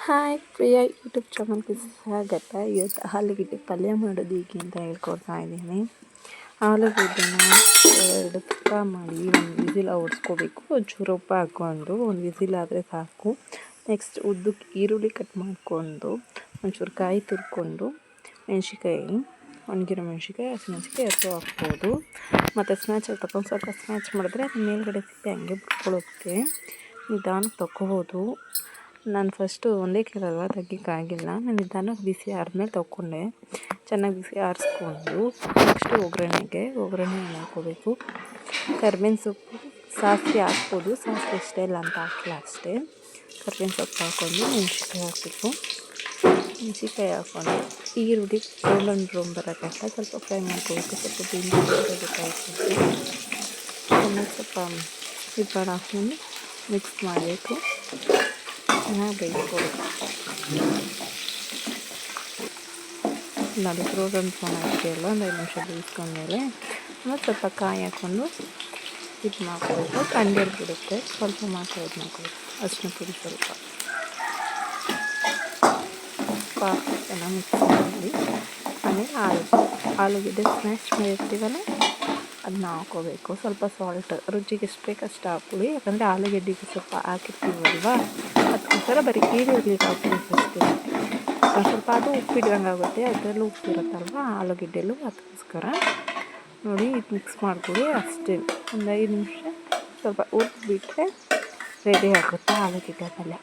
Hi Priya YouTube ಚಾನಲ್ಗೆ ಸ್ವಾಗತ. ಇವತ್ತು ಆಲೂಗೆಡ್ಡೆ ಪಲ್ಯ ಮಾಡೋದು ಹೇಗೆ ಅಂತ ಹೇಳ್ಕೊಡ್ತಾ ಇದ್ದೀನಿ. ಆಲೂಗೆಡ್ಡೆನ 2 ತುಪ್ಪ ಮಾಡಿ ಒಂದು ವಿಸಿಲ್ ಓಡಿಸ್ಕೋಬೇಕು. ಒಂಚೂರು ಉಪ್ಪು ಹಾಕ್ಕೊಂಡು ಒಂದು ವಿಸಿಲ್ ಆದರೆ ಸಾಕು. ನೆಕ್ಸ್ಟ್ ಉದ್ದಕ್ಕೆ ಈರುಳ್ಳಿ ಕಟ್ ಮಾಡಿಕೊಂಡು ಒಂಚೂರು ಕಾಯಿ ತುರ್ಕೊಂಡು ಮೆಣಸಿನ್ಕಾಯಿ, ಒಣಗಿರೋ ಮೆಣಸಿನ್ಕಾಯಿ, ಹಸಿಮೆಣಸಿನ್ಕಾಯಿ ಎರಡೂ ಹಾಕ್ಬೋದು. ಮತ್ತು ಸ್ನ್ಯಾಚಲ್ಲಿ ತಗೊಂಡು ಸ್ವಲ್ಪ ಸ್ನ್ಯಾಚ್ ಮಾಡಿದ್ರೆ ಅದು ಮೇಲ್ಗಡೆ ಸಿಪ್ಪೆ ಹಂಗೆ ಬಿಟ್ಕೊಳ್ಳುತ್ತೆ. ನಿಧಾನಕ್ಕೆ ತಗೋಬೋದು. ನಾನು ಫಸ್ಟು ಒಂದೇ ಕೀರಲ್ವ ತೆಗಿಯೋಕ್ಕಾಗಿಲ್ಲ. ನಾನು ನಿಧಾನಕ್ಕೆ ಬಿಸಿ ಆದಮೇಲೆ ತೊಗೊಂಡೆ. ಚೆನ್ನಾಗಿ ಬಿಸಿ ಆರಿಸ್ಕೊಂಡು ನೆಕ್ಸ್ಟು ಒಗ್ಗರಣೆ ಹಾಕ್ಕೋಬೇಕು. ಕರ್ಬೇವಿನ ಸೊಪ್ಪು, ಸಾಸಿವೆ ಹಾಕ್ಬೋದು. ಸಾಸಿವೆ ಇಷ್ಟ ಇಲ್ಲ ಅಂತ ಹಾಕಿಲ್ಲ ಅಷ್ಟೇ. ಕರ್ಬೇವಿನ ಸೊಪ್ಪು ಹಾಕ್ಕೊಂಡು ಮೆಣಸಿನ್ಕಾಯಿ ಹಾಕಬೇಕು. ಮೆಣಸಿನ್ಕಾಯಿ ಹಾಕ್ಕೊಂಡು ಈರುಳ್ಳಿ ಬ್ರೌನ್ ಬರೋ ಗಂಟ ಸ್ವಲ್ಪ ಫ್ರೈ ಮಾಡ್ಕೋಬೇಕು. ಸ್ವಲ್ಪ ಬೇಕಾಗ್ತದೆ. ಚೆನ್ನಾಗಿ ಸ್ವಲ್ಪ ಇದು ಹಾಕ್ಕೊಂಡು ಮಿಕ್ಸ್ ಮಾಡಬೇಕು. ಚೆನ್ನಾಗಿ ಬೇಯಿಸ್ಕೊಬೇಕು. 4 ರೋಗನ್ ಹಾಕಿದೆಯಲ್ಲ ಒಂದು 5 ನಿಮಿಷ ಬೇಯಿಸ್ಕೊಂಡ್ಮೇಲೆ ಮತ್ತು ಸ್ವಲ್ಪ ಕಾಯಿ ಹಾಕ್ಕೊಂಡು ಇದು ಮಾಡ್ಕೋಬೇಕು. ಕಂಡಿರ್ ಬಿಡುತ್ತೆ. ಸ್ವಲ್ಪ ಮಾತ್ರ ಇದು ಮಾಡ್ಕೋಬೇಕು. ಅರಿಶಿನ ಪುಡಿ ಸ್ವಲ್ಪ ಚೆನ್ನಾಗಿ ಮಿಕ್ಸ್ ಮಾಡಿ ಆಮೇಲೆ ಆಲೂಗೆಡ್ಡೆ ಸ್ಮ್ಯಾಶ್ ಮಾಡಿರ್ತೀವಲ್ಲ ಅದನ್ನ ಹಾಕ್ಕೋಬೇಕು. ಸ್ವಲ್ಪ ಸಾಲ್ಟ್ ರುಚಿಗೆ ಎಷ್ಟು ಬೇಕು ಅಷ್ಟು ಹಾಕ್ಕೊಳ್ಳಿ. ಯಾಕಂದರೆ ಆಲೂಗೆಡ್ಡೆಗೆ ಸ್ವಲ್ಪ ಹಾಕಿರ್ತೀವಲ್ವ, ಅದಕ್ಕೋಸ್ಕರ ಬರೀ ಈರುಳ್ಳಿಗೆ ಹಾಕ್ಬೇಕು ಅಷ್ಟೇ. ಸ್ವಲ್ಪ ಅದು ಉಪ್ಪಿಡ್ದಂಗೆ ಆಗುತ್ತೆ. ಅದರಲ್ಲೂ ಉಪ್ಪಿರುತ್ತಲ್ವ ಆಲೂಗೆಡ್ಡೆಲ್ಲೂ, ಅದಕ್ಕೋಸ್ಕರ ನೋಡಿ ಇದು ಮಿಕ್ಸ್ ಮಾಡ್ಕೊಳ್ಳಿ ಅಷ್ಟೇ. ಒಂದು 5 ನಿಮಿಷ ಸ್ವಲ್ಪ ಉಪ್ಪಿಬಿಟ್ರೆ ರೆಡಿ ಆಗುತ್ತೆ ಆಲೂಗೆಡ್ಡೆ ಪಲ್ಯ.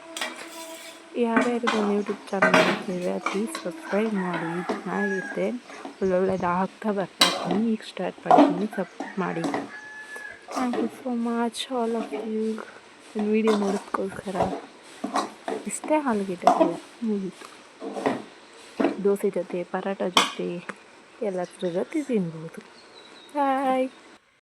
ಯಾರ್ಯಾರು ಯೂಟ್ಯೂಬ್ ಚಾನಲ್ ನೋಡ್ತಿದ್ರೆ ಪ್ಲೀಸ್ ಸಬ್ಸ್ಕ್ರೈಬ್ ಮಾಡಿ. ಚೆನ್ನಾಗಿರುತ್ತೆ. ಒಳ್ಳೊಳ್ಳೆದು ಆಗ್ತಾ ಬರ್ತಾಯಿದ್ದೀನಿ. ಈಗ ಸ್ಟಾರ್ಟ್ ಮಾಡಿದ್ದೀನಿ. ಸಪೋರ್ಟ್ ಮಾಡಿ. Thank you so much all of you. ನನ್ನ ವೀಡಿಯೋ ನೋಡೋದಕ್ಕೋಸ್ಕರ. ಇಷ್ಟೇ ಆಲೂಗೆಡ್ಡೆ ಪಲ್ಯ ಮುಗೀತು. ದೋಸೆ ಜೊತೆ, ಪರೋಟ ಜೊತೆ ಎಲ್ಲದ್ರ ಜೊತೆ ತಿನ್ಬೋದು. ಬಾಯ್.